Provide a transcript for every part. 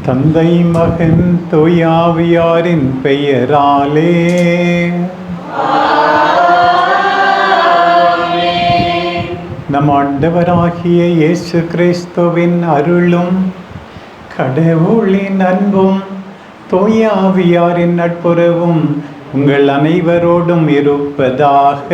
தந்தை மகன் தூயாவியாரின் பெயராலே நம் ஆண்டவராகிய இயேசு கிறிஸ்துவின் அருளும் கடவுளின் அன்பும் தூயாவியாரின் நட்புறவும் உங்கள் அனைவரோடும் இருப்பதாக.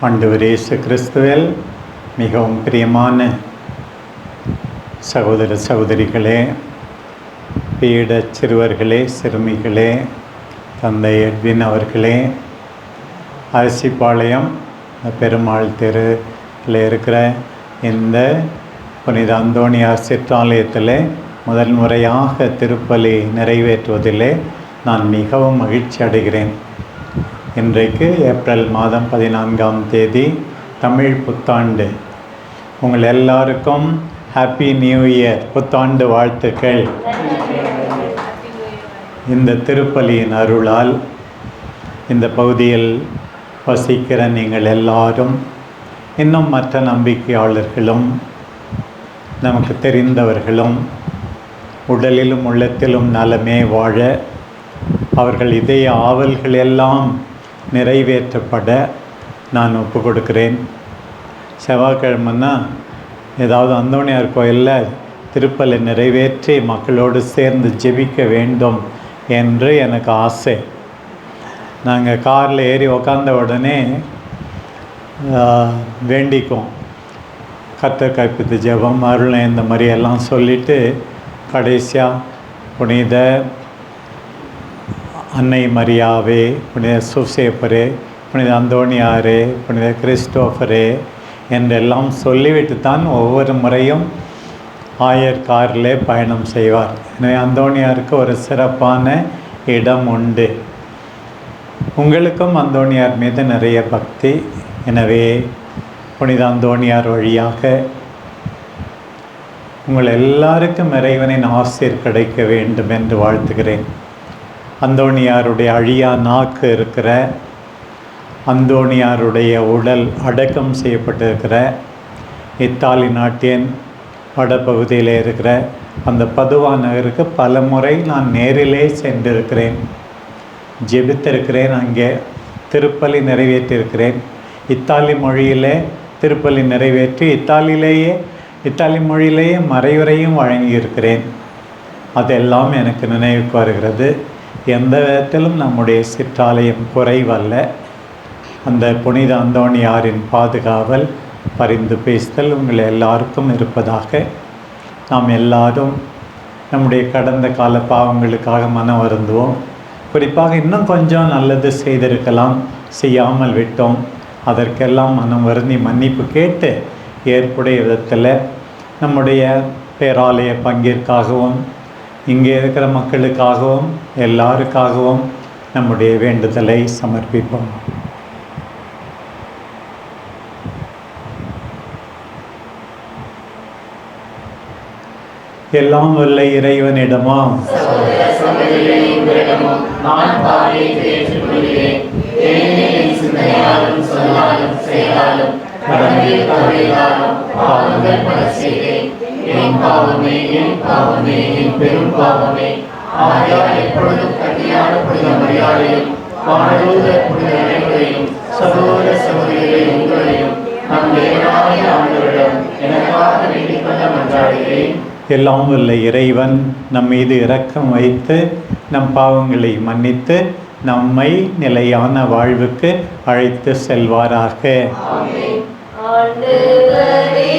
ஆண்டவர் இயேசு கிறிஸ்துவில் மிகவும் பிரியமான சகோதர சகோதரிகளே, பீட சிறுவர்களே, சிறுமிகளே, தந்தை எட்வின் அவர்களே, அரசிப்பாளையம் பெருமாள் தெருவில் இருக்கிற இந்த புனித அந்தோணியார் சிற்றாலயத்தில் முதல் முறையாக திருப்பலி நிறைவேற்றுவதிலே நான் மிகவும் மகிழ்ச்சி அடைகிறேன். இன்றைக்கு ஏப்ரல் மாதம் 14ஆம் தேதி தமிழ் புத்தாண்டு. உங்கள் எல்லாருக்கும் ஹாப்பி நியூ இயர், புத்தாண்டு வாழ்த்துக்கள். இந்த திருப்பலியின் அருளால் இந்த பகுதியில் வசிக்கிற நீங்கள் எல்லாரும், இன்னும் மற்ற நம்பிக்கையாளர்களும், நமக்கு தெரிந்தவர்களும் உடலிலும் உள்ளத்திலும் நலமே வாழ, அவர்கள் இதய ஆவல்கள் எல்லாம் நிறைவேற்றப்பட நான் ஒப்பு கொடுக்கிறேன். செவ்வாய்க்கிழமைன்னா ஏதாவது அந்தோணியார் கோயிலில் திருப்பலி நிறைவேற்றி மக்களோடு சேர்ந்து ஜெபிக்க வேண்டும் என்று எனக்கு ஆசை. நாங்கள் காரில் ஏறி உக்காந்த உடனே வேண்டிக்குவோம், கர்த்தர் கற்பித்த ஜெபம், அருளை, இந்த மாதிரியெல்லாம் சொல்லிவிட்டு கடைசியாக புனித அன்னை மரியாவே, புனித சூசேப்பரே, புனித அந்தோணியாரே, புனித கிறிஸ்டோஃபரே என்றெல்லாம் சொல்லிவிட்டு தான் ஒவ்வொரு முறையும் ஆயர் காரிலே பயணம் செய்வார். எனவே அந்தோணியாருக்கு ஒரு சிறப்பான இடம் உண்டு. உங்களுக்கும் அந்தோணியார் மீது நிறைய பக்தி. எனவே புனித அந்தோணியார் வழியாக உங்கள் எல்லாருக்கும் இறைவனின் ஆசீர் கிடைக்க வேண்டும் என்று வாழ்த்துகிறேன். அந்தோணியாருடைய அழியா நாக்கு இருக்கிற, அந்தோணியாருடைய உடல் அடக்கம் செய்யப்பட்டிருக்கிற இத்தாலி நாட்டின் வடபகுதியில் இருக்கிற அந்த பதுவா நகருக்கு பல முறை நான் நேரிலே சென்றிருக்கிறேன், ஜெபித்திருக்கிறேன், அங்கே திருப்பலி நிறைவேற்றியிருக்கிறேன். இத்தாலி மொழியிலே திருப்பலி நிறைவேற்றி இத்தாலி மொழியிலேயே மறைவுரையும் வழங்கியிருக்கிறேன். அதெல்லாம் எனக்கு நினைவுக்கு வருகிறது. எந்த விதத்திலும் நம்முடைய சிற்றாலயம் குறைவல்ல. அந்த புனித அந்தோணியாரின் பாதுகாவல், பரிந்து பேசுதல் உங்கள் எல்லாருக்கும் இருப்பதாக. நாம் எல்லாரும் நம்முடைய கடந்த கால பாவங்களுக்காக மனம் வருந்துவோம். குறிப்பாக இன்னும் கொஞ்சம் நல்லது செய்திருக்கலாம், செய்யாமல் விட்டோம். அதற்கெல்லாம் மனம் வருந்தி மன்னிப்பு கேட்டு ஏற்புடைய விதத்தில் நம்முடைய பேராலய பங்கிற்காகவும் இங்கே இருக்கிற மக்களுக்காகவும் எல்லாருக்காகவும் நம்முடைய வேண்டுதலை சமர்ப்பிப்போம். எல்லாம் வல்ல இறைவனிடமும் என் பாவமே, என் பாவமே, என் பெரும் பாவமே. ஆகையால் எப்பொழுதும் கன்னியான புனித மரியாதையும் வானதூத புனித அனைவரையும் சகோதர சகோதரிகளையும் உங்களையும் நம் தேவனாகிய ஆண்டவரிடம் எனக்காக வேண்டிக் கொள்ள மன்றாடுகிறேன். எல்லாம் வல்ல இறைவன் நம் மீது இரக்கம் வைத்து நம் பாவங்களை மன்னித்து நம்மை நிலையான வாழ்வுக்கு அழைத்து செல்வாராக. ஆண்டவரே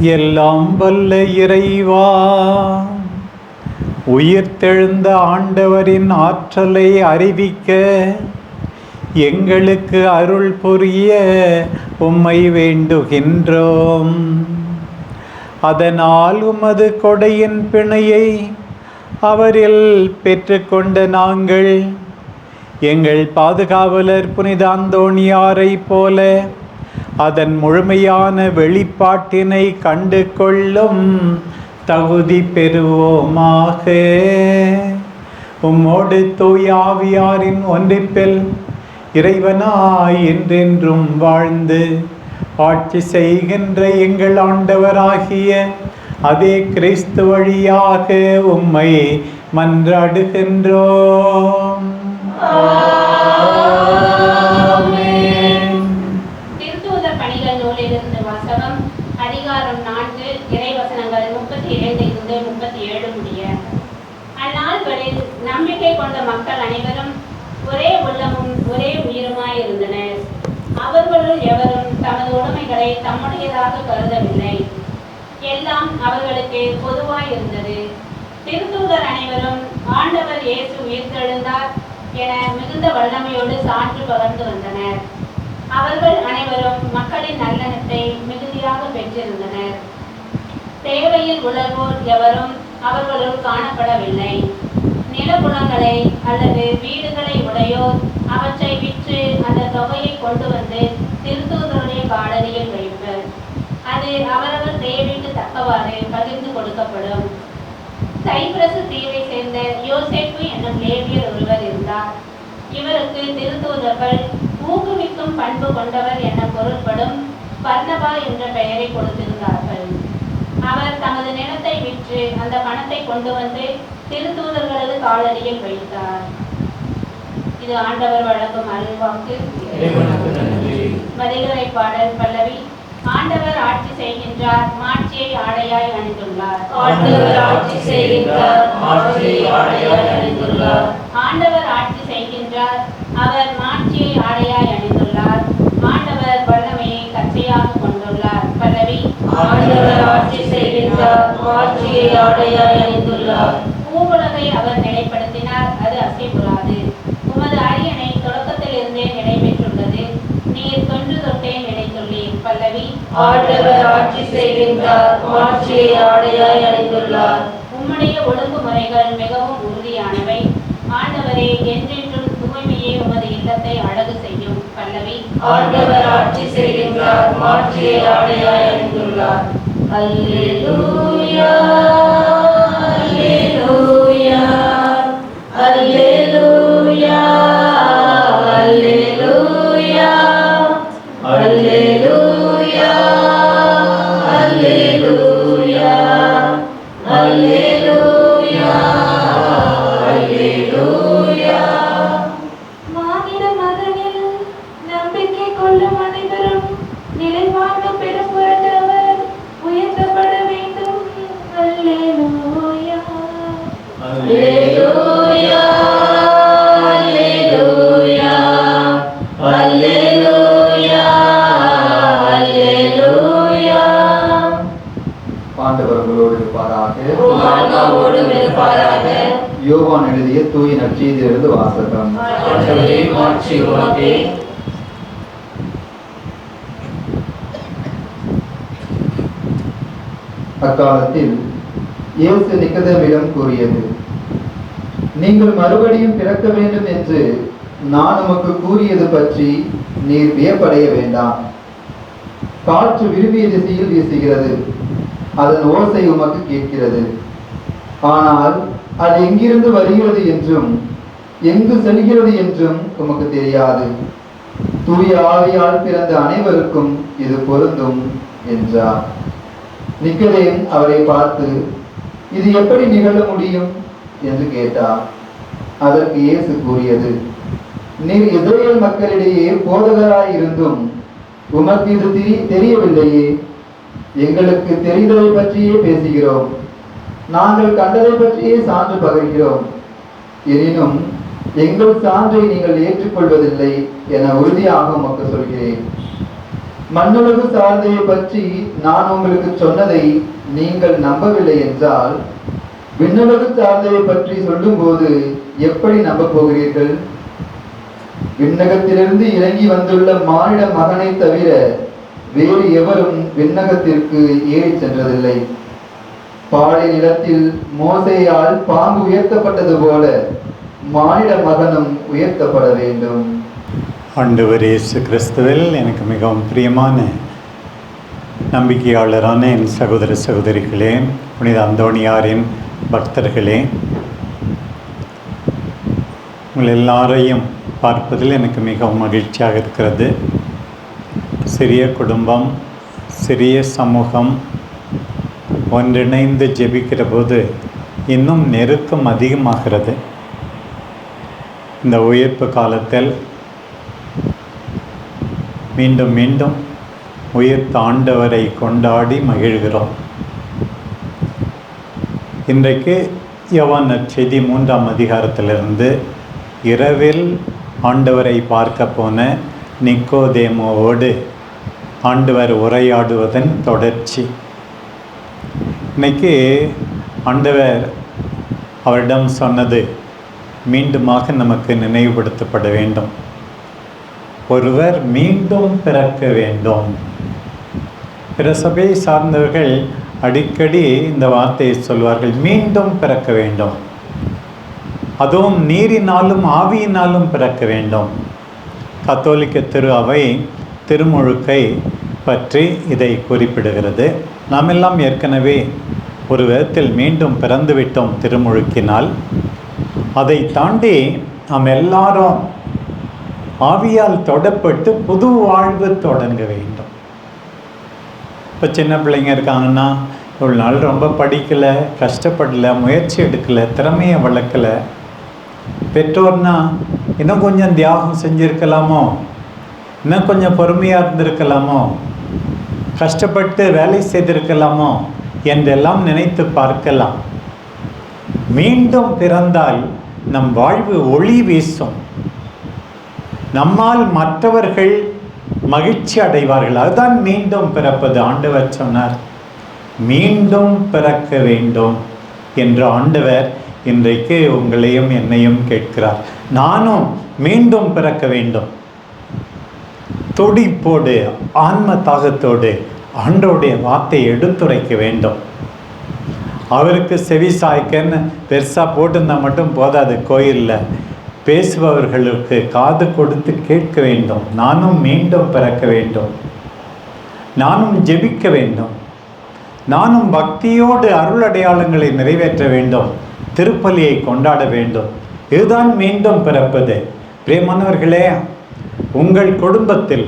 எல்லாம் வல்ல இறைவா, உயிர்த்தெழுந்த ஆண்டவரின் ஆற்றலை அறிவிக்க எங்களுக்கு அருள் புரிய உம்மை வேண்டுகின்றோம். அதனால் உமது கொடையின் பிணையை அவரில் பெற்றுக்கொண்ட நாங்கள் எங்கள் பாதுகாவலர் புனித அந்தோணியாரை போல அதன் முழுமையான வெளிப்பாட்டினை கண்டு கொள்ளும் தகுதி பெறுவோமாக. உம்மோடு தூய ஆவியாரின் ஒன்றிப்பில் இறைவனாய் என்றென்றும் வாழ்ந்து ஆட்சி செய்கின்ற எங்கள் ஆண்டவராகிய அதே கிறிஸ்து வழியாக உம்மை மன்றாடுகின்றோம். திருத்தூதர் பணிகள் நூலிலிருந்து வாசகம். அதிகாரம் 4, இறைவசனங்கள் 32-37 முடிய. அந்நாள்களில் நம்பிக்கை கொண்ட மக்கள் அனைவரும் ஒரே உள்ளமும் ஒரே உயிருமாயிருந்தனர். அவர்களுள் எவரும் தமது உடைமைகளை தம்முடையதாக கருதவில்லை. எல்லாம் அவர்களுக்கு பொதுவாயிருந்தது. திருத்தூதர் அனைவரும் ஆண்டவர் இயேசு உயிர்த்தெழுந்தார் என மிகுந்த வல்லமையோடு சான்று பகர்ந்து வந்தனர். அவர்கள் அனைவரும் மக்களின் நல்லெண்ணத்தை மிகுதியாக பெற்றிருந்தனர். தேவையில் உழல்வோர் எவரும் அவர்களுள் காணப்படவில்லை. நிலபுலங்களை அல்லது வீடுகளை உடையோர் அவற்றை விற்று அந்த தொகையை கொண்டு வந்து திருத்தூதருடைய காலடியில் வைப்பர். அது அவரவர் தேவைக்கு தக்கவாறு பகிர்ந்து கொடுக்கப்படும். சைப்ரசு தீவை சேர்ந்த யோசேப்பு என்னும் லேவியர் ஒருவர் இருந்தார். இவருக்கு திருத்தூதர்கள் ஊக்குவிக்கும் பண்பு கொண்டவர் என பொருள்படும் பர்னபா என்ற பெயரை கொடுத்திருந்தார்கள். அவர் தமது நிலத்தை விற்று அந்த பணத்தை கொண்டு வந்து திருத்தூதர்களது காலடியில் வைத்தார். இது ஆண்டவர் வழங்கும் அருள்வாக்கு. மதிலுரை பாடல் பல்லவி. ஆண்டவர் ஆட்சி செய்கின்றார், மாட்சியை ஆடையாய் அணிந்துள்ளார். ஆண்டவர் ஆட்சி செய்கின்றார், மாட்சியை ஆடையாய் அணிந்துள்ளார். ஆண்டவர் ஆட்சி செய்கின்றார், அவர் மாட்சியை ஆடையாய் அணிந்துள்ளார். ஆண்டவர் வல்லமையை கச்சையாக கொண்டுள்ளார். பல்லவி. ஆண்டவர் ஆட்சி செய்கின்றார், மாட்சியை ஆடையாய் அணிந்துள்ளார். பூவுலகை அவர் நிலைப்படுத்தினார், அது அசைவுறாது. உமது அரியணை தொடக்கத்திலிருந்தே நிலை பெற்றுள்ளது. நீர் தொன்று தொட்டே நிலைத்துள்ளீர். பல்லவி. ஆண்டவர் ஆட்சி செய்கின்றார், மாட்சியை ஆடையாய் அணிந்துள்ளார். உம்முடைய ஒழுங்குமுறைகள் மிகவும் உறுதியானவை. ஆண்டவரே, என்றென்றும் தூய்மையே உமது இல்லத்தை அழகு செய்யும். பல்லவி. ஆண்டவர் ஆட்சி செய்கின்றார், மாட்சியை ஆடையாய் அணிந்துள்ளார். அல்லேலூயா, அல்லேலூயா, அல்லேலூயா, அல்லேலூயா, அல்லேலூயா, அல்லேலூயா, அல்லேலூயா, அல்லேலூயா. மானிட மகனில் நம்பிக்கை கொள்ளும் அனைவரும் நிலைவாழ்வு பெறும் பொருட்டு அவர் உயர்த்தப்பட வேண்டும். அல்லேலூயா, அல்லேலூயா, அல்லேலூயா, அல்லேலூயா, அல்லேலூயா. ஆண்டவர் உங்களோடு இருப்பாராக. உம் ஆன்மாவோடும் இருப்பாராக. யோவான் எழுதிய தூய நற்செய்தியிலிருந்து வாசகம். ஆண்டவரே, மாட்சி உமக்கே. அக்காலத்தில் இயேசு நிக்கதேமிடம் கூறியது, நீங்கள் மறுபடியும் பிறக்க வேண்டும் என்று நான் உமக்கு கூறியது பற்றி நீர் வியப்படைய வேண்டாம். காற்று விரும்பிய திசையில் வீசுகிறது, அதன் ஓசை உமக்கு கேட்கிறது. ஆனால் அது எங்கிருந்து வருகிறது என்றும் எங்கு செல்கிறது என்றும் உமக்கு தெரியாது. தூய ஆவியால் பிறந்த அனைவருக்கும் இது பொருந்தும் என்றார். நிக்கதேம் அவரை பார்த்து, இது எப்படி நிகழ முடியும் என்று கேட்டார். அதற்கு இயேசு கூறியது, நீர் இஸ்ரவேல் மக்களிடையே போதகராய் இருந்தும் உமக்கு இது தெரியவில்லையே. எங்களுக்கு தெரிந்ததை பற்றியே பேசுகிறோம், நாங்கள் கண்டதை பற்றியே சான்று பகர்கிறோம். எனினும் எங்கள் சான்றை நீங்கள் ஏற்றுக்கொள்வதில்லை என உறுதியாக உமக்கு சொல்கிறேன். மண்ணுலகு சார்ந்ததை பற்றி நான் உங்களுக்கு சொன்னதை நீங்கள் நம்பவில்லை என்றால் விண்ணுலகு சார்ந்ததை பற்றி சொல்லும்போது எப்படி நம்ப போகிறீர்கள்? விண்ணகத்திலிருந்து இறங்கி வந்துள்ள மானிட மகனை தவிர வேறு எவரும் விண்ணகத்திற்கு ஏறி சென்றதில்லை. பாலை நிலத்தில் மோசேயால் பாம்பு உயர்த்தப்பட்டது போல மானிட மகனும் உயர்த்தப்பட வேண்டும். ஆண்டவர் இயேசு கிறிஸ்துவில் எனக்கு மிகவும் பிரியமான நம்பிக்கையாளரான என் சகோதர சகோதரிகளே, புனித அந்தோணியாரின் பக்தர்களே, உங்கள் எல்லாரையும் பார்ப்பதில் எனக்கு மிகவும் மகிழ்ச்சியாக இருக்கிறது. சிறிய குடும்பம், சிறிய சமூகம் ஒன்றிணைந்து ஜெபிக்கிற போது இன்னும் நெருக்கம் அதிகமாகிறது. இந்த உயிர்ப்பு காலத்தில் மீண்டும் மீண்டும் உயிர்த்த ஆண்டவரை கொண்டாடி மகிழ்கிறோம். இன்றைக்கு யோவான் நற்செய்தி 3ஆம் அதிகாரத்திலிருந்து இரவில் ஆண்டவரை பார்க்க போன நிக்கோதேமோவோடு ஆண்டவர் உரையாடுவதன் தொடர்ச்சி. இன்னைக்கு ஆண்டவர் அவரிடம் சொன்னது மீண்டுமாக நமக்கு நினைவுபடுத்தப்பட வேண்டும். ஒருவர் மீண்டும் பிறக்க வேண்டும். பிற சபையை சார்ந்தவர்கள் அடிக்கடி இந்த வார்த்தையை சொல்வார்கள், மீண்டும் பிறக்க வேண்டும், அதுவும் நீரினாலும் ஆவியினாலும் பிறக்க வேண்டும். கத்தோலிக்க திரு அவை திருமுழுக்கை பற்றி இதை குறிப்பிடுகிறது. நாம் எல்லாம் ஏற்கனவே ஒரு விதத்தில் மீண்டும் பிறந்துவிட்டோம் திருமுழுக்கினால். அதை தாண்டி நாம் எல்லாரும் ஆவியால் தொடப்பட்டு புது வாழ்வு தொடங்க வேண்டும். இப்போ சின்ன பிள்ளைங்க இருக்காங்கன்னா, இவ்வளோ நாள் ரொம்ப படிக்கலை, கஷ்டப்படலை, முயற்சி எடுக்கலை, திறமையை வளர்க்கலை. பெற்றோர்னா இன்னும் கொஞ்சம் தியாகம் செஞ்சுருக்கலாமோ, இன்னும் கொஞ்சம் பொறுமையாக இருந்திருக்கலாமோ, கஷ்டப்பட்டு வேலை செய்திருக்கலாமோ என்றெல்லாம் நினைத்து பார்க்கலாம். மீண்டும் பிறந்தால் நம் வாழ்வு ஒளி வீசும். நம்மால் மற்றவர்கள் மகிழ்ச்சி அடைவார்கள். அதுதான் மீண்டும் பிறப்பது. ஆண்டவர் சொன்னார், மீண்டும் பிறக்க வேண்டும் என்று ஆண்டவர் இன்றைக்கு உங்களையும் என்னையும் கேட்கிறார். நானும் மீண்டும் பிறக்க வேண்டும். துடிப்போடு ஆன்ம தாகத்தோடு ஆண்டவருடைய வார்த்தை எடுத்துரைக்க வேண்டும். அவருக்கு செவி சாய்க்கன்னு பெருசாக போட்டிருந்தால் மட்டும் போதாது. கோயிலில் பேசுபவர்களுக்கு காது கொடுத்து கேட்க வேண்டும். நானும் மீண்டும் பிறக்க வேண்டும், நானும் ஜெபிக்க வேண்டும், நானும் பக்தியோடு அருள் அடையாளங்களை நிறைவேற்ற வேண்டும், திருப்பலியை கொண்டாட வேண்டும். இதுதான் மீண்டும் பிறப்பது. பிரியமானவர்களே, உங்கள் குடும்பத்தில்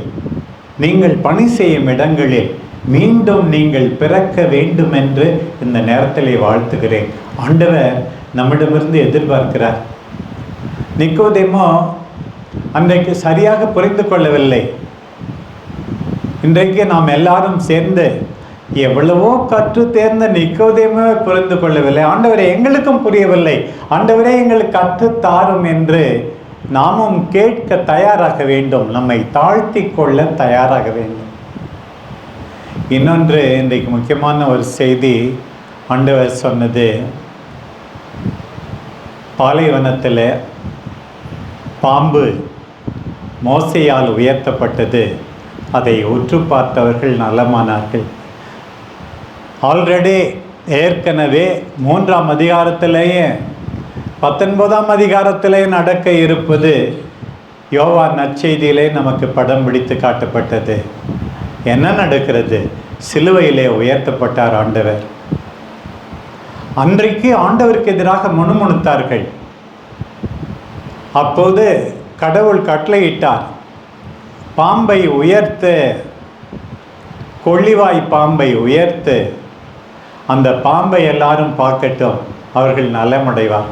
நீங்கள் பணி செய்யும் இடங்களில் மீண்டும் நீங்கள் பிறக்க வேண்டும் என்று இந்த நேரத்திலே வாழ்த்துகிறேன். ஆண்டவர் நம்மிடமிருந்து எதிர்பார்க்கிறார். நிக்கோதேமோ அன்றைக்கு சரியாக புரிந்து கொள்ளவில்லை. இன்றைக்கு நாம் எல்லாரும் சேர்ந்து எவ்வளவோ கற்று தேர்ந்த நிக்கோதேமோ புரிந்து கொள்ளவில்லை. ஆண்டவரே, எங்களுக்கும் புரியவில்லை, ஆண்டவரே எங்களுக்கு கற்று தாரும் என்று நாமும் கேட்க தயாராக வேண்டும். நம்மை தாழ்த்தி கொள்ள தயாராக வேண்டும். இன்னொன்று, இன்றைக்கு முக்கியமான ஒரு செய்தி ஆண்டவர் சொன்னது, பாலைவனத்தில் பாம்பு மோசேயால் உயர்த்தப்பட்டது. அதை உற்று பார்த்தவர்கள் நலமானார்கள். ஆல்ரெடி ஏற்கனவே 3ஆம் அதிகாரத்திலேயே 19ஆம் அதிகாரத்திலே நடக்க இருப்பது யோவான் நற்செய்தியிலே நமக்கு படம் பிடித்து காட்டப்பட்டது. என்ன நடக்கிறது? சிலுவையிலே உயர்த்தப்பட்டார் ஆண்டவர். அன்றைக்கு ஆண்டவருக்கு எதிராக முணுமுணுத்தார்கள். அப்போது கடவுள் கட்டளையிட்டார், பாம்பை உயர்த்து, கொள்ளிவாய் பாம்பை உயர்த்து, அந்த பாம்பை எல்லாரும் பார்க்கட்டும், அவர்கள் நலமடைவார்.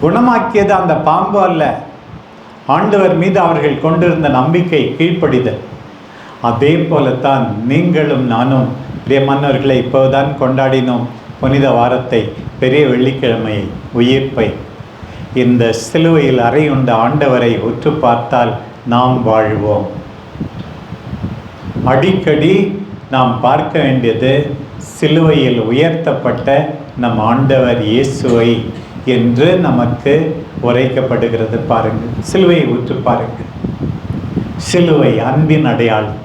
குணமாக்கியது அந்த பாம்பு அல்ல, ஆண்டவர் மீது அவர்கள் கொண்டிருந்த நம்பிக்கை, கீழ்ப்படிதல். அதே போலத்தான் நீங்களும் நானும் பிரியமானவர்களை இப்போதுதான் கொண்டாடினோம் புனித வாரத்தை, பெரிய வெள்ளிக்கிழமையை, உயிர்ப்பை. இந்த சிலுவையில் அறையுண்ட ஆண்டவரை உற்று பார்த்தால் நாம் வாழ்வோம். அடிக்கடி நாம் பார்க்க வேண்டியது சிலுவையில் உயர்த்தப்பட்ட நம் ஆண்டவர் இயேசுவை என்று நமக்கு உரைக்கப்படுகிறது. பாருங்கள், சிலுவையை உற்று பாருங்கள். சிலுவை அன்பின் அடையாளம்,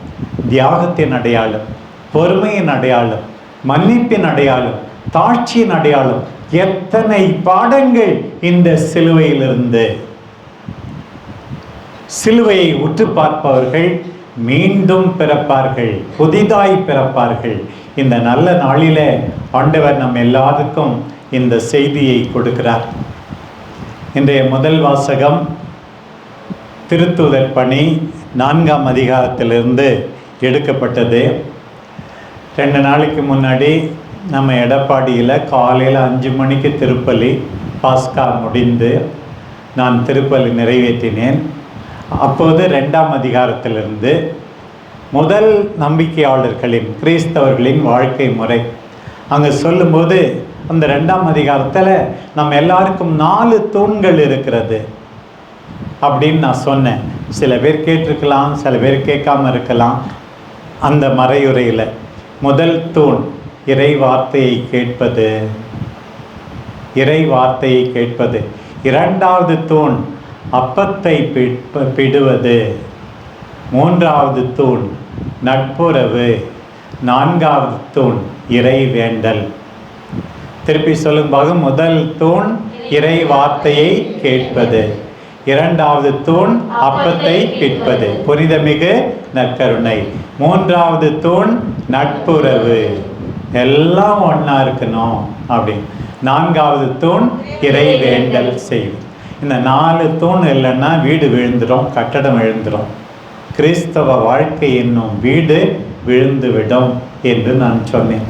தியாகத்தின் அடையாளம், பொறுமையின் அடையாளம், மன்னிப்பின் அடையாளம், தாட்சியின் அடையாளம். எத்தனை பாடங்கள் இந்த சிலுவையிலிருந்து! சிலுவையை உற்று பார்ப்பவர்கள் மீண்டும் பிறப்பார்கள், புதிதாய் பிறப்பார்கள். இந்த நல்ல நாளிலே ஆண்டவர் நம் எல்லாருக்கும் இந்த செய்தியை கொடுக்கிறார். இன்றைய முதல் வாசகம் திருத்தூதர் பணி 4ஆம் அதிகாரத்திலிருந்து எடுக்கப்பட்டது. 2 நாளைக்கு முன்னாடி நம்ம எடப்பாடியில் காலையில் 5 மணிக்கு திருப்பலி பாஸ்கா முடிந்து நான் திருப்பலி நிறைவேற்றினேன். அப்போது 2ஆம் அதிகாரத்திலிருந்து முதல் நம்பிக்கையாளர்களின் கிறிஸ்தவர்களின் வாழ்க்கை முறை அங்கே சொல்லும்போது அந்த 2ஆம் அதிகாரத்தில் நம்ம எல்லாருக்கும் 4 தூண்கள் இருக்கிறது அப்படின்னு நான் சொன்னேன். சில பேர் கேட்டிருக்கலாம், சில பேர் கேட்காம இருக்கலாம். அந்த மறையுரையில் முதல் தூண் இறை வார்த்தையை கேட்பது, இறை வார்த்தையை கேட்பது. 2வது தூண் அப்பத்தை பிடுவது. 3வது தூண் நட்புறவு. 4வது தூண் இறை வேண்டல். திருப்பி சொல்லும்போது முதல் தூண் இறை வார்த்தையை கேட்பது, 2வது தூண் அப்பத்தை பிற்பது, புனிதமிகு நற்கருணை, 3வது தூண் நட்புறவு. எல்லாம் ஒன்றா இருக்கணும் அப்படி. 4வது தூண் இறை வேண்டல் செய்வது. இந்த 4 தூண் இல்லைன்னா வீடு விழுந்துடும், கட்டடம் விழுந்துடும். கிறிஸ்தவ வாழ்க்கை என்னும் வீடு விழுந்துவிடும் என்று நான் சொன்னேன்.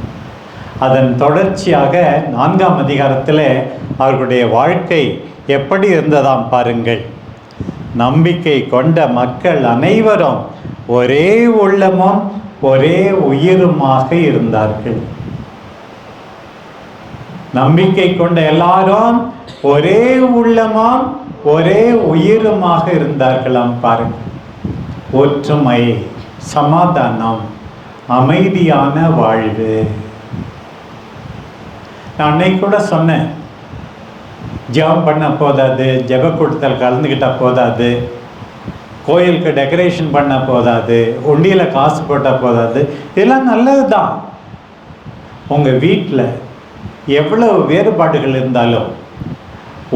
அதன் தொடர்ச்சியாக 4ஆம் அதிகாரத்தில் அவர்களுடைய வாழ்க்கை எப்படி இருந்ததாம் பாருங்கள். நம்பிக்கை கொண்ட மக்கள் அனைவரும் ஒரே உள்ளமும் ஒரே உயிருமாக இருந்தார்கள். நம்பிக்கை கொண்ட எல்லாரும் ஒரே உள்ளமும் ஒரே உயிருமாக இருந்தார்களாம் பாருங்கள். ஒற்றுமை, சமாதானம், அமைதியான வாழ்வு. நான் அன்னைக்கு கூட சொன்னேன், ஜெபம் பண்ண போதாது, ஜெப கூட்டத்தில் கலந்துக்கிட்டால் போதாது, கோயிலுக்கு டெக்கரேஷன் பண்ண போதாது, உண்டியில் காசு போட்டால் போதாது. இதெல்லாம் நல்லது தான். உங்கள் வீட்டில் எவ்வளவு வேறுபாடுகள் இருந்தாலும்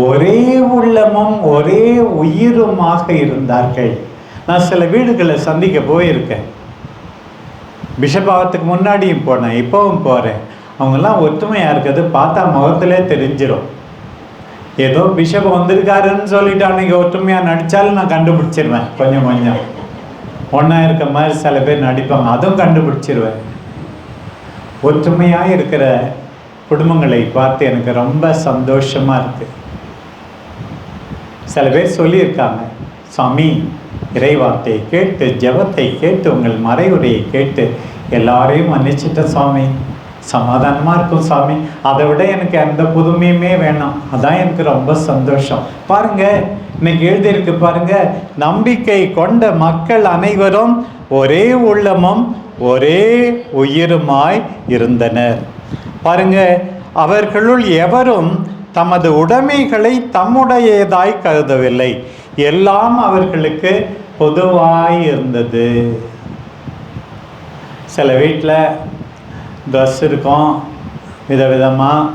ஒரே உள்ளமும் ஒரே உயிருமாக இருந்தார்கள். நான் சில வீடுகளை சந்திக்க போயிருக்கேன். பிஷப்பாவத்துக்கு முன்னாடியும் போனேன், இப்போவும் போகிறேன். அவங்கெல்லாம் ஒற்றுமையாக இருக்கிறது பார்த்தா முகத்திலே தெரிஞ்சிடும். ஏதோ பிஷப் வந்திருக்காருன்னு சொல்லிட்டு அன்றைக்கி ஒற்றுமையாக நடித்தாலும் நான் கண்டுபிடிச்சிருவேன். கொஞ்சம் கொஞ்சம் ஒன்றா இருக்க மாதிரி சில பேர் நடிப்பாங்க, அதுவும் கண்டுபிடிச்சிருவேன். ஒற்றுமையாக இருக்கிற குடும்பங்களை பார்த்து எனக்கு ரொம்ப சந்தோஷமாக இருக்குது. சில பேர் சொல்லியிருக்காங்க, சாமி இறைவார்த்தையை கேட்டு, ஜெபத்தை கேட்டு, உங்கள் மறைவுரையை கேட்டு எல்லாரையும் மன்னிச்சிட்ட சாமி, சமாதானமாக இருக்கும் சாமி. அதை விட எனக்கு எந்த புதுமையுமே வேணாம், அதான் எனக்கு ரொம்ப சந்தோஷம். பாருங்க, இன்னைக்கு எழுதியிருக்கு பாருங்க, நம்பிக்கை கொண்ட மக்கள் அனைவரும் ஒரே உள்ளமும் ஒரே உயிருமாய் இருந்தனர். பாருங்க, அவர்களுள் எவரும் தமது உடைமைகளை தம்முடையதாய் கருதவில்லை, எல்லாம் அவர்களுக்கு பொதுவாய் இருந்தது. சில வீட்டில் ட்ரெஸ் இருக்கும் விதவிதமாக,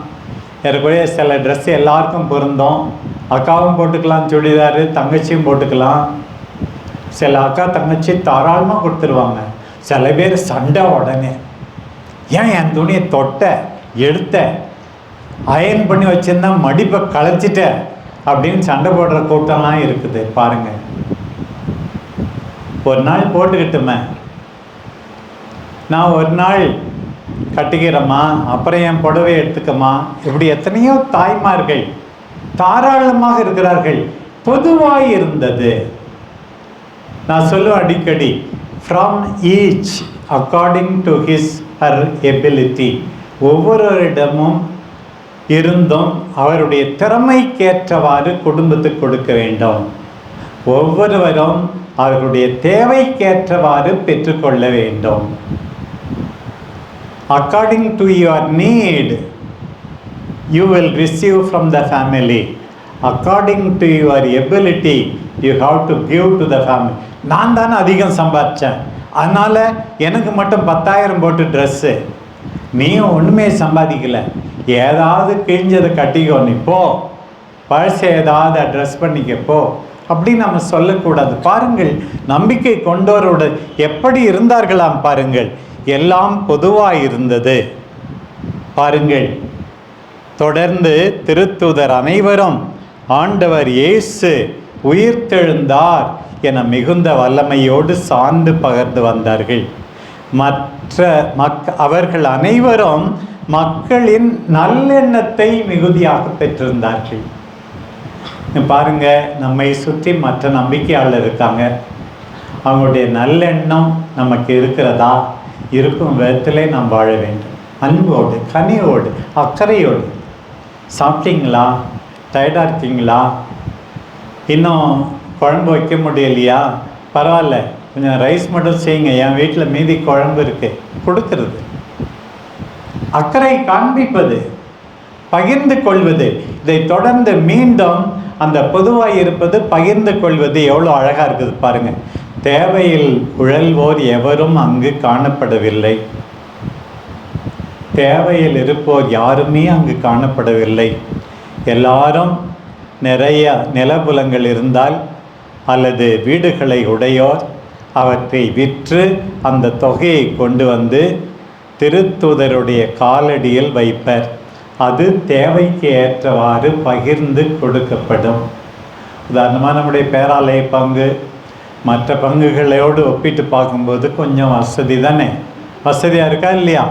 ஏறக்குறைய சில ட்ரெஸ்ஸு எல்லாருக்கும் பொருந்தும். அக்காவும் போட்டுக்கலாம் சுடிதாரு, தங்கச்சியும் போட்டுக்கலாம். சில அக்கா தங்கச்சி தாராளமாக கொடுத்துருவாங்க. சில பேர் சண்டை உடனே, ஏன் என் துணியை தொட்ட, எடுத்த, அயன் பண்ணி வச்சுருந்தா மடிப்பை களைச்சிட்ட அப்படின்னு சண்டை போடுற கூட்டம்லாம் இருக்குது பாருங்க. ஒரு நாள் போட்டுக்கிட்டுமே, நான் ஒரு நாள் கட்டிக்கிறேம்மா, அப்புறம் என் புடவை எடுத்துக்கம்மா, இப்படி எத்தனையோ தாய்மார்கள் தாராளமாக இருக்கிறார்கள். பொதுவாக இருந்தது. நான் சொல்லுவேன் அடிக்கடி, from each according to his her ability. ஒவ்வொருவரிடமும் இருந்தும் அவருடைய திறமைக்கேற்றவாறு குடும்பத்துக்கு கொடுக்க வேண்டும். ஒவ்வொருவரும் அவர்களுடைய தேவைக்கேற்றவாறு பெற்றுக்கொள்ள வேண்டும். According to your need, you will receive from the family. According to your ability, you have to give to the family. நான் தானே அதிகம் சம்பாதிச்சேன், அதனால் எனக்கு மட்டும் 10,000 போட்டு ட்ரெஸ்ஸு. நீயும் ஒன்றுமே சம்பாதிக்கலை, ஏதாவது கிழிஞ்சதை கட்டிக்கோ, நீ போ, பழசை ஏதாவது ட்ரெஸ் பண்ணிக்க போ, அப்படி நம்ம சொல்லக்கூடாது. பாருங்கள், நம்பிக்கை கொண்டோரோட எப்படி இருந்தார்களாம் பாருங்கள். எல்லாம் பொதுவாக இருந்தது. பாருங்கள், தொடர்ந்து திருத்தூதர் அனைவரும் ஆண்டவர் இயேசு உயிர்த்தெழுந்தார் என மிகுந்த வல்லமையோடு சார்ந்து பகர்ந்து வந்தார்கள். அவர்கள் அனைவரும் மக்களின் நல்லெண்ணத்தை மிகுதியாக பெற்றிருந்தார்கள். பாருங்க, நம்மை சுற்றி மற்ற நம்பிக்கையாளர் இருக்காங்க. அவங்களுடைய நல்லெண்ணம் நமக்கு இருக்கிறதா? இருக்கும் விதத்திலே நாம் வாழ வேண்டும். அன்போடு, கனியோடு, அக்கறையோடு. சாப்பிட்டீங்களா? டயர்டாக இருக்கீங்களா? இன்னும் குழம்பு வைக்க முடியலையா? பரவாயில்ல, கொஞ்சம் ரைஸ் மட்டும் செய்யுங்க, என் வீட்டில் மீதி குழம்பு இருக்கு, கொடுக்கறது. அக்கறை காண்பிப்பது, பகிர்ந்து கொள்வது. இதை தொடர்ந்து மீண்டும் அந்த பொதுவாக இருப்பது, பகிர்ந்து கொள்வது எவ்வளோ அழகாக இருக்குது பாருங்க. தேவையில் உழல்வோர் எவரும் அங்கு காணப்படவில்லை. தேவையில் இருப்போர் யாருமே அங்கு காணப்படவில்லை. எல்லாரும் நிறைய நிலபுலங்கள் இருந்தால் அல்லது வீடுகளை உடையோர் அவற்றை விற்று அந்த தொகையை கொண்டு வந்து திருத்தூதருடைய காலடியில் வைப்பர். அது தேவைக்கு ஏற்றவாறு பகிர்ந்து கொடுக்கப்படும். உதாரணமாக நம்முடைய பேராலய பங்கு மற்ற பங்குகளோடு ஒப்பிட்டு பார்க்கும்போது கொஞ்சம் வசதி தானே, வசதியாக இருக்கா இல்லையா?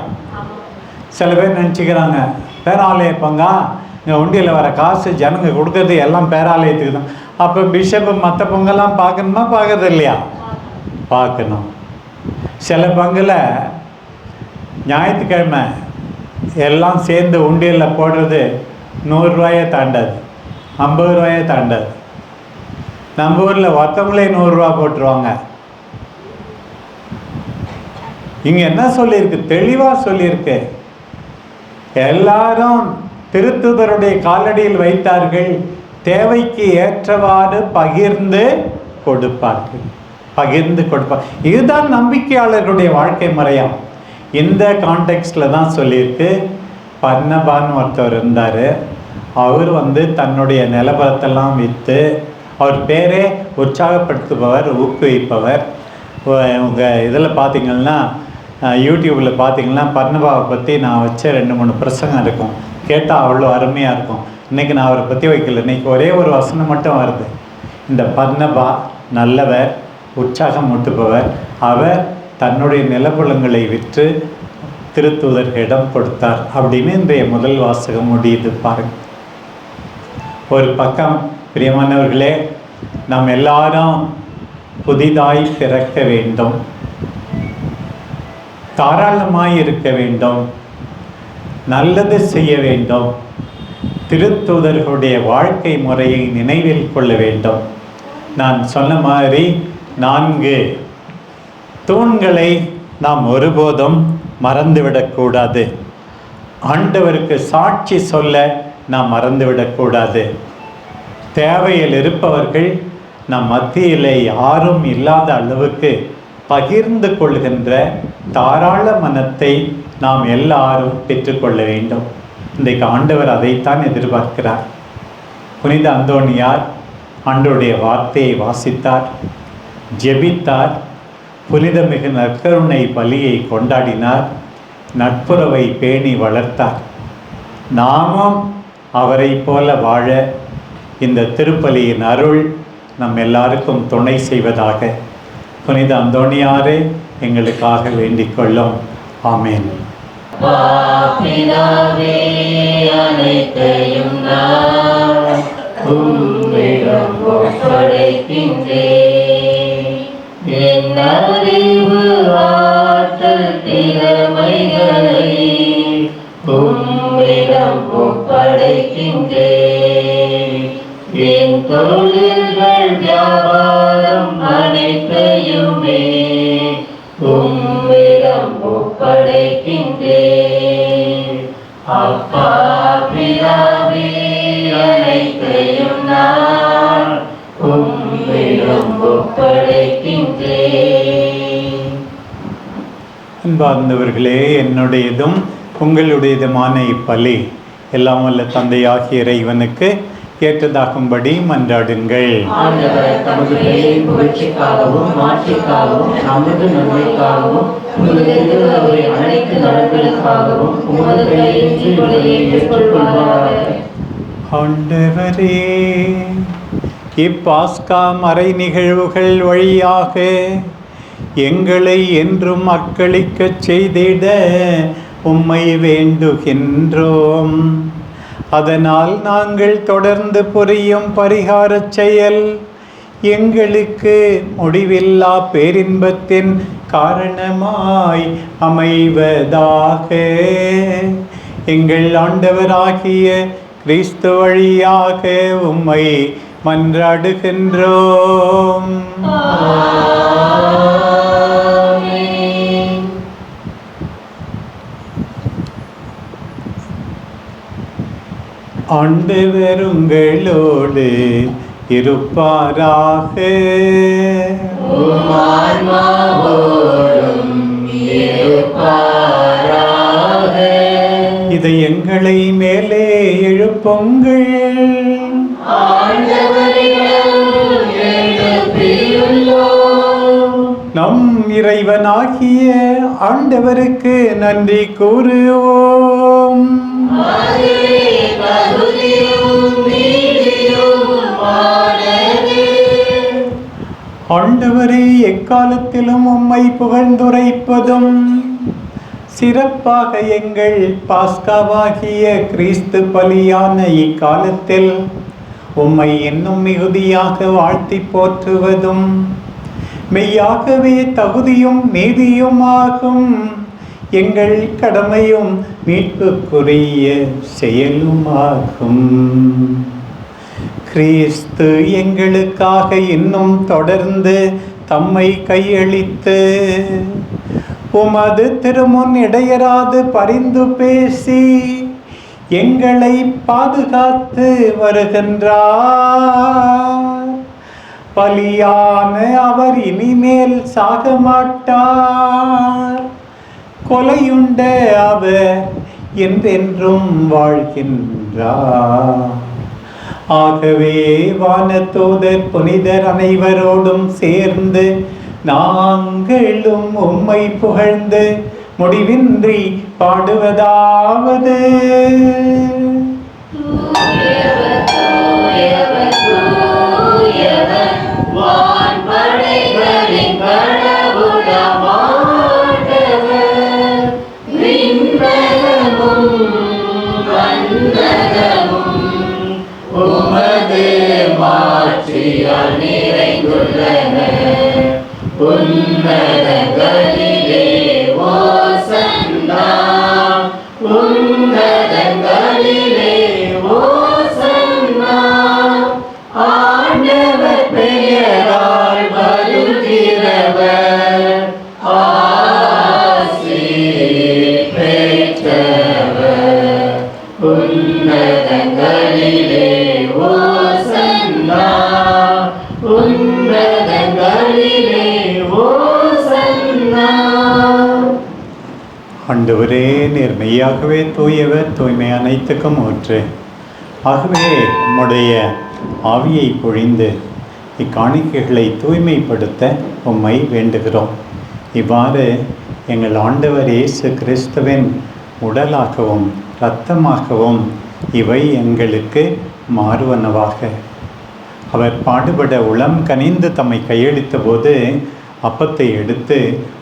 சில பேர் நினச்சிக்கிறாங்க, பேராலய பங்கா, இங்கே உண்டியில் வர காசு ஜனங்க கொடுக்கறது எல்லாம் பேராலயத்துக்கு தான். அப்போ பிஷப்பு மற்ற பங்கெல்லாம் பார்க்கணுமா, பார்க்கறது இல்லையா? பார்க்கணும். சில பங்கில் ஞாயிற்றுக்கிழமை எல்லாம் சேர்ந்து உண்டியலில் போடுறது 100 ரூபாயை தாண்டாது, 50 ரூபாயை தாண்டாது. நம்ம ஊரில் ஒருத்தவங்களே 100 ரூபா போட்டுருவாங்க. இங்கே என்ன சொல்லியிருக்கு? தெளிவாக சொல்லியிருக்கு. எல்லாரும் திருத்தூதருடைய காலடியில் வைத்தார்கள், தேவைக்கு ஏற்றவாறு பகிர்ந்து கொடுப்பார்கள். பகிர்ந்து கொடுப்பார். இதுதான் நம்பிக்கையாளர்களுடைய வாழ்க்கை முறையாம். இந்த கான்டெக்ஸ்டில் தான் சொல்லியிருக்கு. பர்னபான்னு ஒருத்தவர் இருந்தார். அவர் தன்னுடைய நிலபரத்தெல்லாம் விற்று, அவர் பேரே உற்சாகப்படுத்துபவர், ஊக்குவிப்பவர். உங்கள் இதில் பார்த்தீங்கன்னா, யூடியூப்பில் பார்த்தீங்கன்னா பர்னபாவை பற்றி நான் வச்ச 2-3 பிரசங்கம் இருக்கும். கேட்டால் அவ்வளோ அருமையாக இருக்கும். இன்றைக்கி நான் அவரை பற்றி வைக்கல, இன்றைக்கி ஒரே ஒரு வசனம் மட்டும் வருது. இந்த பர்னபா நல்லவர், உற்சாகம் ஊட்டுபவர். அவர் தன்னுடைய நிலப்புலங்களை விற்று திருத்தூதர்களிடம் கொடுத்தார் அப்படின்னு இன்றைய முதல் வாசகம் முடியுது பாருங்கள். ஒரு பக்கம் பிரியமானவர்களே, நாம் எல்லாரும் புதிதாய் பிறக்க வேண்டும், தாராளமாய் இருக்க வேண்டும், நல்லது செய்ய வேண்டும், திருத்தூதர்களுடைய வாழ்க்கை முறையை நினைவில் கொள்ள வேண்டும். நான் சொன்ன மாதிரி 4 தூண்களை நாம் ஒருபோதும் மறந்துவிடக்கூடாது. ஆண்டவருக்கு சாட்சி சொல்ல நாம் மறந்துவிடக்கூடாது. தேவையில் இருப்பவர்கள் நம் மத்தியிலே யாரும் இல்லாத அளவுக்கு பகிர்ந்து கொள்கின்ற தாராள மனத்தை நாம் எல்லாரும் பெற்றுக்கொள்ள வேண்டும். இன்றைக்கு ஆண்டவர் அதைத்தான் எதிர்பார்க்கிறார். புனித அந்தோணியார் ஆண்டவருடைய வார்த்தையை வாசித்தார், ஜெபித்தார், புனிதமிகு நற்கருணை பலியை கொண்டாடினார், நட்புறவை பேணி வளர்த்தார். நாமும் அவரை போல வாழ இந்த திருப்பலியின் அருள் நம் எல்லாருக்கும் துணை செய்வதாக புனித அந்தோணியாரே எங்களுக்காக வேண்டிக் கொள்ளும். ஆமேன். பிதாவே, அனைத்தையும் நான் உம்மிடம் ஒப்படைக்கின்றேன். என் அறிவு, ஆற்றல், திறமைகளை உம்மிடம் ஒப்படைக்கின்றேன். என் தொழில் தொழில்கள் வியாபாரம் அனைத்தையுமே உம்மிடம் ஒப்படைக்கின்றேன். அப்பா பிதாவே, அனைத்தையும் நான் உம்மிடம் ஒப்படைக்கின்றேன். அன்பார்ந்தவர்களே, என்னுடையதும் உங்களுடையதுமான இப்பலி எல்லாம் வல்ல தந்தையாகிய இறைவனுக்கு ஏற்றதாகும்படி மன்றாடுங்கள். ஆண்டவர் தமது பெயரின் புகழ்ச்சிக்காகவும் மாட்சிக்காகவும் நமது நன்மைக்காகவும் உமது திருவுருவை அனைத்து நலன்களுக்காகவும் உமது கையில் ஏற்றுக்கொள்வாராக. ஆண்டவரே, இப்பாஸ்கா மறை நிகழ்வுகள் வழியாக எங்களை என்றும் அக்களிக்கச் செய்திட உம்மை வேண்டுகின்றோம். அதனால் நாங்கள் தொடர்ந்து புரியும் பரிகாரச் செயல் எங்களுக்கு முடிவில்லா பேரின்பத்தின் காரணமாய் அமைவதாக. எங்கள் ஆண்டவராகிய கிறிஸ்து வழியாக உம்மை மன்றாடுகின்றோம். ஆண்டவர் உங்களோடு இருப்பாராக. உம் ஆன்மாவோடும் இருப்பாராக. இதை எங்களை மேலே எழுப்புங்கள். ஆண்டவரிடம் எழுப்பியுள்ளோம். நம் இறைவனாகிய ஆண்டவருக்கு நன்றி கூறுவோம். அதுவே தகுதியும் நீதியுமானது. ஆண்டவரே, எக்காலத்திலும் உம்மை புகழ்ந்துரைப்பதும் சிறப்பாக எங்கள் பாஸ்காவாகிய கிறிஸ்து பலியான இக்காலத்தில் உம்மை இன்னும் மிகுதியாக வாழ்த்தி போற்றுவதும் மெய்யாகவே தகுதியும் நீதியுமாகும். எங்கள் கடமையும் மீட்புக்குரிய செயலுமாகும். கிறிஸ்து எங்களுக்காக இன்னும் தொடர்ந்து தம்மை கையளித்து உமது திருமுன் இடையராது பரிந்து பேசி எங்களை பாதுகாத்து வருகின்றார். பலியான அவர் இனிமேல் சாக மாட்டார். கொலையுண்ட அவர் என்றென்றும் வாழ்கின்றார். ஆகவே வானதூதர் புனிதர் அனைவரோடும் சேர்ந்து நாங்களும் உம்மை புகழ்ந்து முடிவின்றி பாடுவதாவது: வான்படைகளின் கடவுளாம் ஆண்டவர், விண்ணகமும் மண்ணகமும் உமது மாட்சியால் நிறைந்துள்ளன. உன்னதங்களிலே ஓசன்னா, உன்னதங்களிலே ஓசன்னா. ஆண்டவர் பெயரால் வருகிறவர் ஆசி பெற்றவர். உன்னதங்களிலே ஓசன்னா, உன்னதங்களிலே ஓசன்னா. ஆண்டவரே, நீர் மெய்யாகவே தூயவர், தூய்மை அனைத்துக்கும் ஊற்று. ஆகவே உம்முடைய ஆவியை பொழிந்து இக்காணிக்கைகளை தூய்மைப்படுத்த உம்மை வேண்டுகிறோம். இவ்வாறு எங்கள் ஆண்டவர் இயேசு கிறிஸ்துவின் உடலாகவும் இரத்தமாகவும் இவை எங்களுக்கு மாறுவனவாக. அவர் பாடுபட உளம் கனிந்து தம்மை கையளித்த போது அப்பத்தை எடுத்து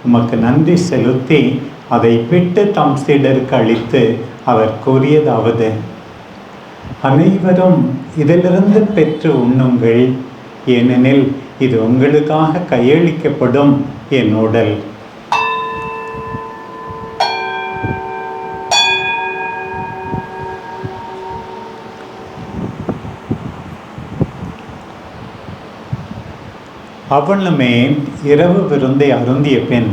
உமக்கு நன்றி செலுத்தி அதை பிட்டு தம் சீடருக்கு அளித்து அவர் கூறியதாவது: அனைவரும் இதிலிருந்து பெற்று உண்ணுங்கள், ஏனெனில் இது உங்களுக்காக கையளிக்கப்படும் என் உடல். அவளுமே இரவு விருந்தை அருந்திய பின்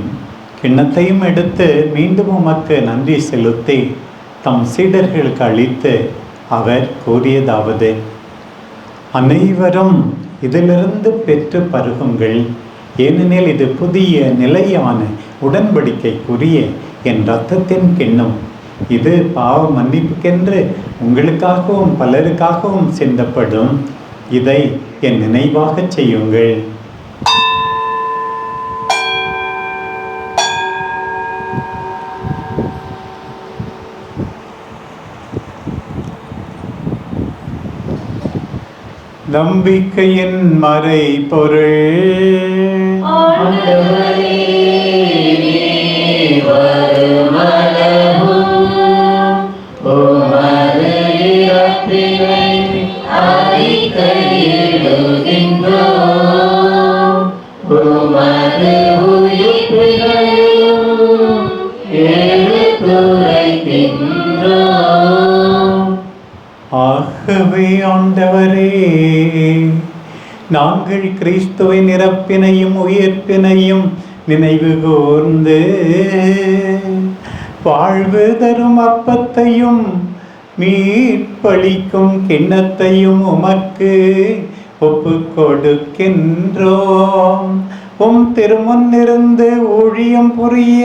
கிண்ணத்தையும் எடுத்து மீண்டும் உமக்கு நன்றி செலுத்தி தம் சீடர்களுக்கு அளித்து அவர் கூறியதாவது: அனைவரும் இதிலிருந்து பெற்று பருகுங்கள், ஏனெனில் இது புதிய நிலையான உடன்படிக்கைக்குரிய என் இரத்தத்தின் கிண்ணம். இது பாவ மன்னிப்புக்கென்று உங்களுக்காகவும் பலருக்காகவும் சிந்தப்படும். இதை என் நினைவாக செய்யுங்கள். நம்பிக்கையின் மறை பொருள். ஆண்டவரே, நீர் வருமளவும் உமது இறப்பினை அறிக்கையிடுகின்றோம். உமது உயிர்ப்பினையும் எடுத்துரைக்கின்றோம். ஆகவே ஆண்டவரே, நாங்கள் கிறிஸ்துவின் இறப்பினையும் உயிர்ப்பினையும் நினைவு கூர்ந்து வாழ்வு தரும் அப்பத்தையும் மீட்பளிக்கும் கிண்ணத்தையும் உமக்கு ஒப்பு கொடுக்கின்றோம். உம் திருமுன்னிருந்து ஊழியம் புரிய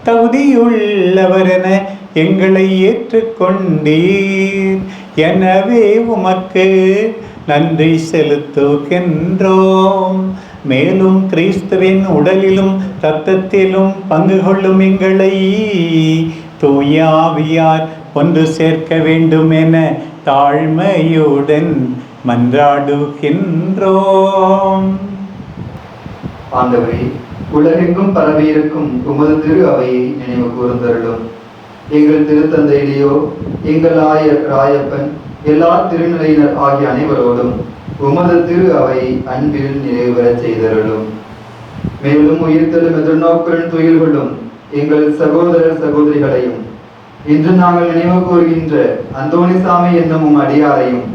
தகுதியுள்ளவர் என எங்களை ஏற்றுக்கொண்டீர். எனவே உமக்கு நன்றி செலுத்துகின்றோம். மேலும் கிறிஸ்துவின் உடலிலும் இரத்தத்திலும் பங்கு கொள்ளும் எங்களை தூய ஆவியார் ஒன்று சேர்க்க வேண்டும் என தாழ்மையுடன் மன்றாடுகின்றோம். ஆண்டவரே, உலகெங்கும் பரவியிருக்கும் உமது திரு அவையை நினைவு கூர்ந்தருளும். எங்கள் திருத்தந்தையிலேயோ எங்கள் ஆயர் ராயப்பன் எல்லா திருநிலையினர் ஆகிய அனைவரோடும் உமது திரு அவை அன்பில் நிறைவு பெறச் செய்தருளும். மேலும் உயிர்த்தெழும் எதிர்நோக்குடன் துயில் கொள்ளும் எங்கள் சகோதரர் சகோதரிகளையும் இன்று நாங்கள் நினைவு கூறுகின்ற அந்தோணிசாமி என்னும் அடியாரையும்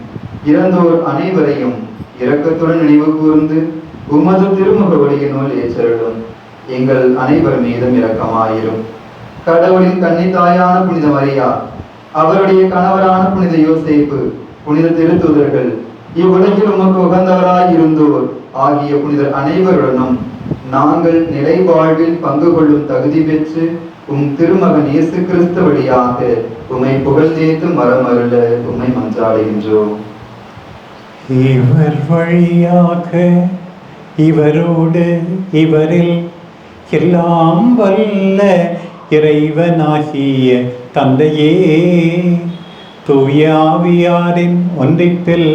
இறந்தோர் அனைவரையும் இரக்கத்துடன் நினைவு கூர்ந்து உமது திருமுக ஒளியினுள் ஏற்றருளும். எங்கள் அனைவர் மீதும் இரக்கமாயிரும். கடவுளின் கன்னித்தாயான புனித மரியா, அவருடைய கணவரான புனித யோசேப்பு, புனித திருத்தூதர்கள், இவ்வுலகில் உமக்கு உகந்தவராய் இருந்தோர் ஆகிய புனிதர் அனைவருடனும் நாங்கள் நிலை வாழ்வில் பங்கு கொள்ளும் தகுதி பெற்று உம் திருமகன் இயேசு கிறிஸ்து வழியாக உம்மை புகழ்ந்தேத்து மரமருள உம்மை மன்றாடுகின்றோம். இவர் வழியாக இவரோடு இவரில் எல்லாம் வல்ல இறைவனாகிய தந்தையே, தூய ஆவியாரின் ஒன்றிப்பில்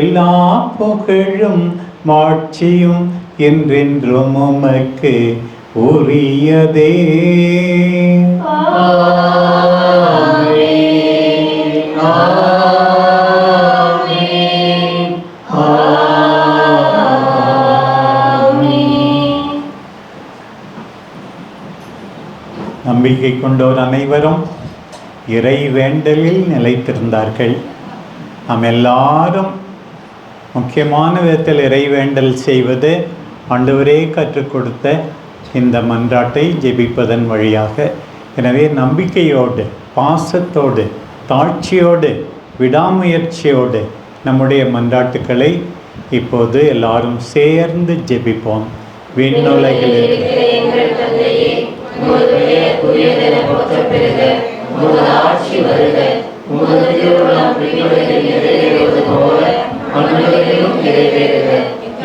எல்லா புகழும் மாட்சியும் என்றென்றும் உமக்கு உரியதே. நம்பிக்கை கொண்டோர் அனைவரும் இறை வேண்டலில் நிலைத்திருந்தார்கள். நாம் எல்லாரும் முக்கியமான விதத்தில் இறை வேண்டல் செய்வது ஆண்டவரே கற்றுக் கொடுத்த இந்த மன்றாட்டை ஜெபிப்பதன் வழியாக. எனவே நம்பிக்கையோடு, பாசத்தோடு, தாழ்ச்சியோடு, விடாமுயற்சியோடு நம்முடைய மன்றாட்டுக்களை இப்போது எல்லாரும் சேர்ந்து ஜெபிப்போம். விண்ணுலகில் இருக்கிற எங்கள் தந்தையே, உமது பெயர் தூயதென போற்றப் பெறுக. உமது ஆட்சி வருக. உமது திருவுளம் விண்ணுலகில் நிறைவேறுவது போல மண்ணுலகிலும் நிறைவேறுக.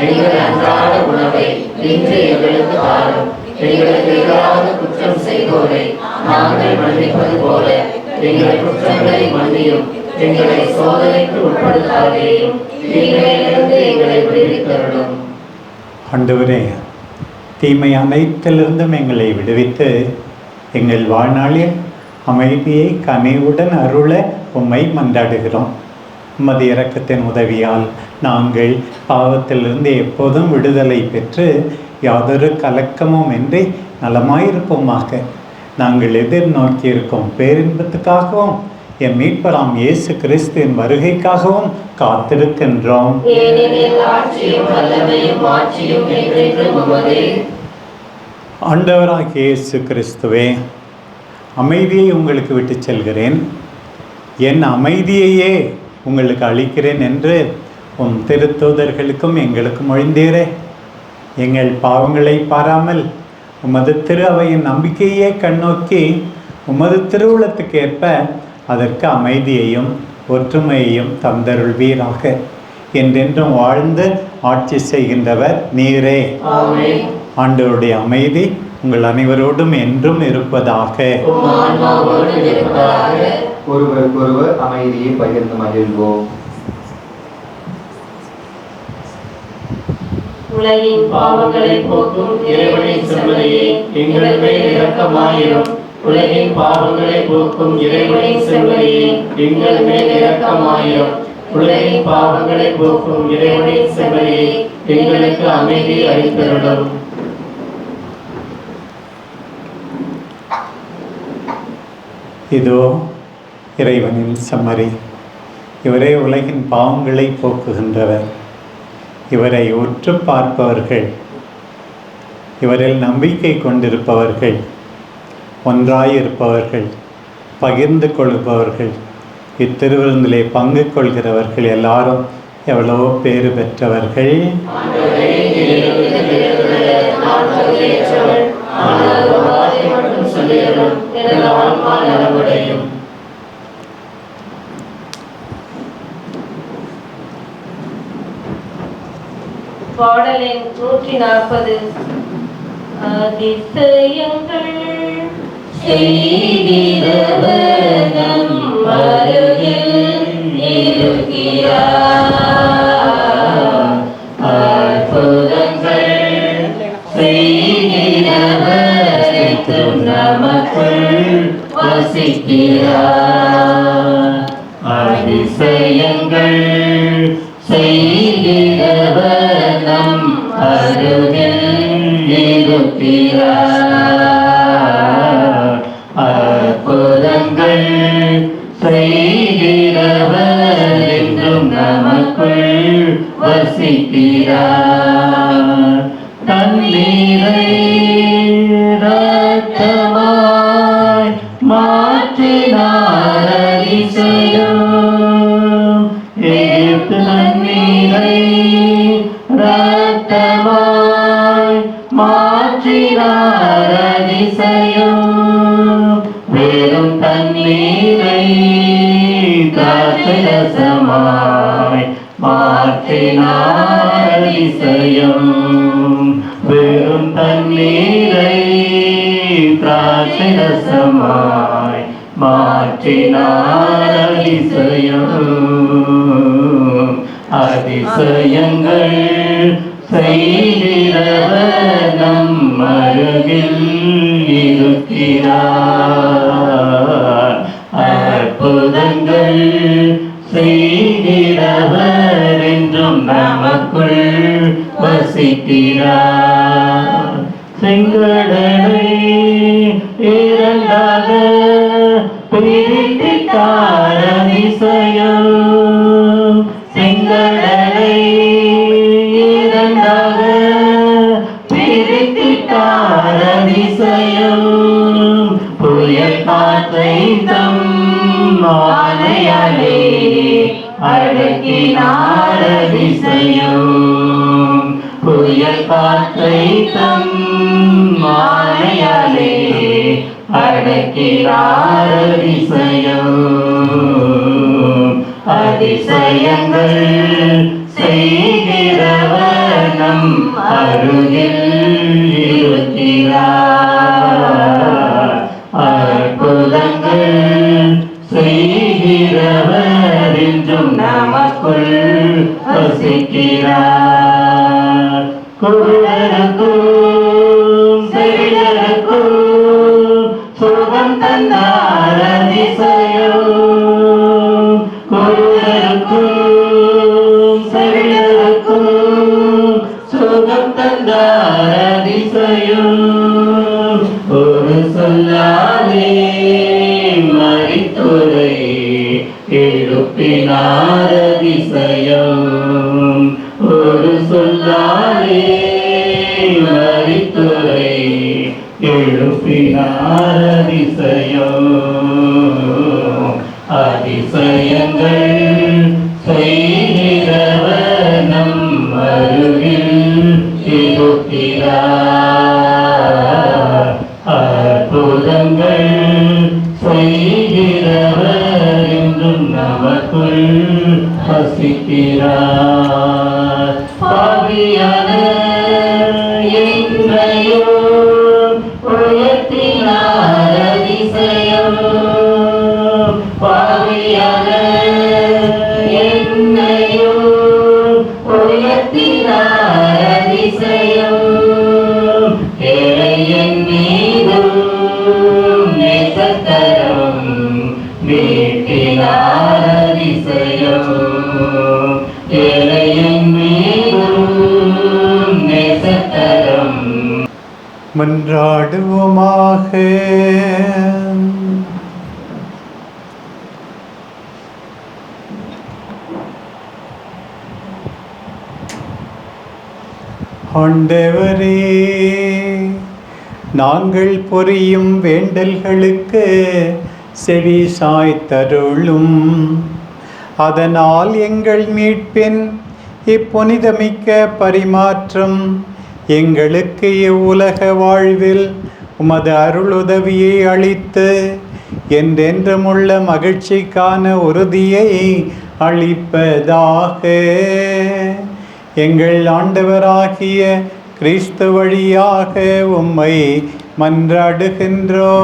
எங்கள் அன்றாட உணவை இன்று எங்களுக்கு தாரும். எங்களுக்கு எதிராக குற்றம் செய்வோரை நாங்கள் மன்னிப்பது போல எங்கள் குற்றங்களை மன்னியும். எங்களை சோதனைக்கு உட்படுத்தாதேயும், தீமையிலிருந்து எங்களை விடுவித்தருளும். ஆண்டவரே, தீமை அனைத்திலிருந்தும் எங்களை விடுவித்து எங்கள் வாழ்நாளில் அமைதியை கனிவுடன் அருள உம்மை மன்றாடுகிறோம். உமது இரக்கத்தின் உதவியால் நாங்கள் பாவத்திலிருந்து எப்போதும் விடுதலை பெற்று யாதொரு கலக்கமும் இன்றி நலமாயிருப்போமாக. நாங்கள் எதிர்நோக்கியிருக்கும் பேரின்பத்துக்காகவும் என் மீட்பராம் இயேசு கிறிஸ்துவின் வருகைக்காகவும் காத்திருக்கின்றோம். ஏனெனில் ஆட்சியும் வல்லமையும் மாட்சியும் என்றென்றும் உமதே. ஆண்டவராகிய இயேசு கிறிஸ்துவே, அமைதியை உங்களுக்கு விட்டு செல்கிறேன், என் அமைதியையே உங்களுக்கு அளிக்கிறேன் என்று உம் திருத்தூதர்களுக்கும் எங்களுக்கும் மொழிந்தீரே. எங்கள் பாவங்களை பாராமல் உமது திரு அவையின் நம்பிக்கையே கண்ணோக்கி உமது திருவுளத்துக்கு ஏற்ப அதற்கு அமைதியையும் ஒற்றுமையையும் தந்தருள்வீராக. என்றென்றும் வாழ்ந்து ஆட்சி செய்கின்றவர் நீரே. ஆமென். ஆண்டவருடைய அமைதி உங்கள் அனைவரோடும் என்றும் இருப்பதாக. உம் ஆன்மாவோடும் இருப்பதாக. ஒருவருக்கொருவர் அமைதியை பகிர்ந்து மகிழ்வோம். உலகின் பாவங்களை போக்கும் இறைவனின் செம்மறியே, எங்கள் மேல் இரக்கமாயிரும். உலகின் பாவங்களை போக்கும் இறைவனின் செம்மறியே, எங்கள் மேல் இரக்கமாயிரும். உலகின் பாவங்களை போக்கும் இறைவனின் செம்மறியே, எங்களுக்கு அமைதி அளித்தருளும். இதோ இறைவனின் செம்மறி, இவரே உலகின் பாவங்களை போக்குகின்றவர். இவரை உற்று பார்ப்பவர்கள், இவரில் நம்பிக்கை கொண்டிருப்பவர்கள், ஒன்றாயிருப்பவர்கள், பகிர்ந்து கொள்பவர்கள், இத்திருவிருந்திலே பங்கு கொள்கிறவர்கள் எல்லாரும் எவ்வளவோ பேறு பெற்றவர்கள். பாடல் எண் 140. அதிசயங்கள் செய்கிறவர் நம் அருகில் இருக்கிறார். அற்புதங்கள் செய்கிறவர் என்றும் நமக்குள் வசிக்கிறார். அதிசயங்கள் செய்கிறவர் நம் அருகில் இருக்கிறார். அற்புதங்கள் செய்கிறவர் என்றும் நமக்குள் வசிக்கிறார். தண்ணீரை இரத்தமாய் மாற்றினார் அதிசயம். எகிப்து தண்ணீரை இரத்தமாய் மாற்றினார் அதிசயம். வெறும் தண்ணீரை திராட்சைரசமாய் மாற்றினார் அதிசயம். வெறும் தண்ணீரை திராட்சைரசமாய் மாற்றினார் அதிசயம். அதிசயங்கள் செய்கிறவர் நம் அருகில் இருக்கிறார். அற்புதங்கள் செய்கிறவர் என்றும் நமக்குள் வசிக்கிறார். செங்கடலை இரண்டாக பிரித்தார் அதிசயம். செங்கடலை இரண்டாக பிரித்தார் அதிசயம். புயல் காற்றை தம் ஆணையாலே அடக்கினார் அதிசயம். புயல் காற்றை தம் ஆணையாலே அடக்கினார் அதிசயம். அதிசயங்கள் செய்கிறவர் நம் அருகில் இருக்கிறார். அற்புதங்கள் செய்கிறவர் என்றும் நமக்குள் வசிக்கிறார். குருடருக்கும் செவிடருக்கும் சுகம் தந்தார் அதிசயம். குருடருக்கும் செவிடருக்கும் சுகம் தந்தார் அதிசயம். ஒரு சொல்லாலே மரித்தோரை எழுப்பினார் அதிசயம். ஒரு சொல்லாலே மரித்தோரை எழுப்பினார் அதிசயம். அதிசயங்கள் செய்கிறவர் நம் அருகில் இருக்கிறார். அற்புதங்கள் செய்கிறவர் என்றும் நமக்குள் வசிக்கிறார். பாவியான என்னையோ உயர்த்தினார் அதிசயம். பாவியான என்னையோ உயர்த்தினார் அதிசயம். ஏழையின் மீதும் நேசக்கரம் நீட்டினார் அதிசயம். ஏழையின் மீதும் நேசக்கரம். மன்றாடுவோமாக. ஆண்டவரே, நாங்கள் பொரியும் வேண்டல்களுக்கு செவி சாய்த்தருளும். அதனால் எங்கள் மீட்பின் இப்புனிதமிக்க பரிமாற்றம் எங்களுக்கு இவ்வுலக வாழ்வில் உமது அருளுதவியை அளித்து என்றென்றுமுள்ள மகிழ்ச்சிக்கான உறுதியை அளிப்பதாக. எங்கள் ஆண்டவராகிய கிறிஸ்து வழியாக உம்மை மன்றாடுகின்றோம்.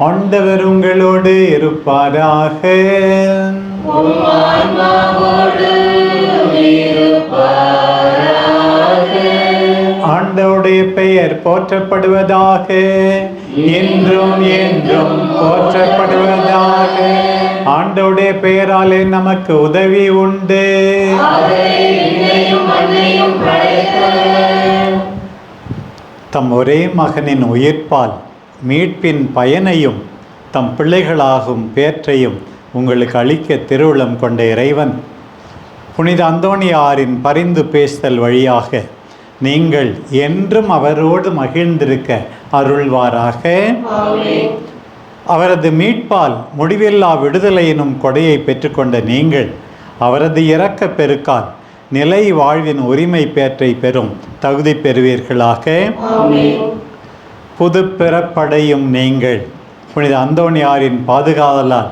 ஆண்டவர் உங்களோடு இருப்பாராக. ஆண்டவருடைய பெயர் போற்றப்படுவதாக. என்றும் என்றும் போற்றப்படுவதாக. ஆண்டவருடைய பெயராலே நமக்கு உதவி உண்டு. தம் ஒரே மகனின் உயிர்ப்பால் மீட்பின் பயனையும் தம் பிள்ளைகளாகும் பேற்றையும் உங்களுக்கு அளிக்க திருவுளம் கொண்ட இறைவன் புனித அந்தோணியாரின் பரிந்து பேசுதல் வழியாக நீங்கள் என்றும் அவரோடு மகிழ்ந்திருக்க அருள்வாராக. அவரது மீட்பால் முடிவில்லா விடுதலை எனும் கொடையை பெற்றுக்கொண்ட நீங்கள் அவரது இரக்க பெருக்கால் நிலை வாழ்வின் உரிமை பேற்றை பெறும் தகுதி பெறுவீர்களாக. புது பிறப்படையும் நீங்கள் புனித அந்தோணியாரின் பாதுகாவலால்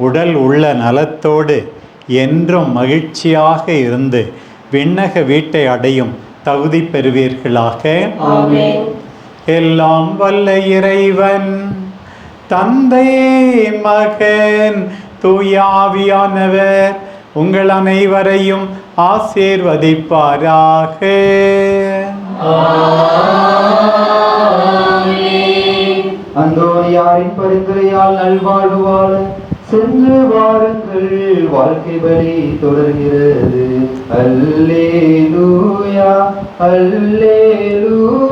உடல் உள்ள நலத்தோடு என்றும் மகிழ்ச்சியாக இருந்து விண்ணக வீட்டை அடையும் தகுதி பெறுவீர்களாக. எல்லாம் வல்ல இறைவன் தந்தை மகன் தூயாவியானவர் உங்கள் அனைவரையும் ஆசீர்வதிப்பாராக. அந்தோணியாரின் பரிந்துரையால் நல்வாழ்வு வாழ சென்று வாருங்கள். வாழ்க்கை பலி தொடர்கிறது. அல்லேலூயா அல்லேலூயா.